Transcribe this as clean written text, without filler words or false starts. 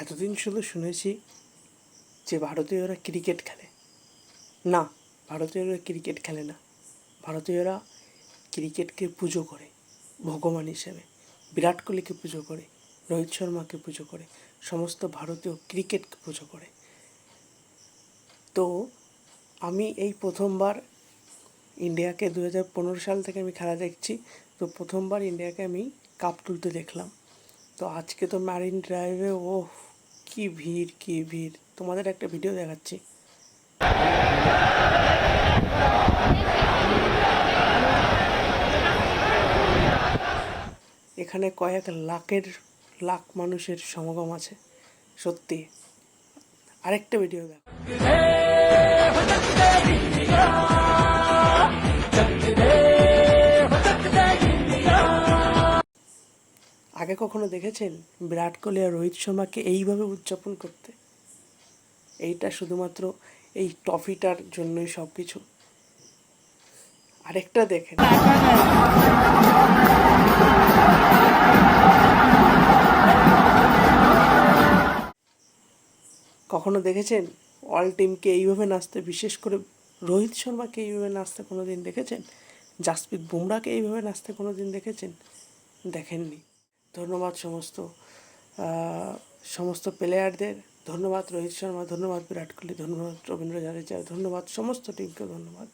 এতদিন শুধু শুনেছি যে ভারতীয়রা ক্রিকেট খেলে। না, ভারতীয়রা ক্রিকেট খেলে না। ভারতীয়রা ক্রিকেটকে পুজো করে ভগবান হিসেবে। বিরাট কোহলিকে পুজো করে, রোহিত শর্মাকে পুজো করে, সমস্ত ভারতীয় ক্রিকেটকে পুজো করে। তো আমি এই প্রথমবার ইন্ডিয়াকে 2015 সাল থেকে আমি খেলা দেখছি। তো প্রথমবার ইন্ডিয়াকে আমি কাপ তুলতে দেখলাম। তো আজকে তো মারিন ড্রাইভে কি ভিড়, কি ভিড়! তোমাদের একটা ভিডিও দেখাচ্ছি। এখানে কয়েক লাখ মানুষের সমাগম আছে, সত্যি। আরেকটা ভিডিও দেখো। আগে কখনো দেখেছেন বিরাট কোহলি আর রোহিত শর্মাকে এইভাবে উদযাপন করতে? এইটা শুধুমাত্র এই ট্রফিটার জন্যই সব কিছু। আরেকটা দেখেন। কখনো দেখেছেন অল টিমকে এইভাবে নাচতে? বিশেষ করে রোহিত শর্মাকে এইভাবে নাচতে কোনো দিন দেখেছেন? জাসপ্রীত বুমরাকে এইভাবে নাচতে কোনো দিন দেখেছেন? দেখেননি। ধন্যবাদ সমস্ত প্লেয়ারদের, ধন্যবাদ রোহিত শর্মা, ধন্যবাদ বিরাট কোহলি, ধন্যবাদ রবীন্দ্র জাদেজা, ধন্যবাদ সমস্ত টিমকে, ধন্যবাদ।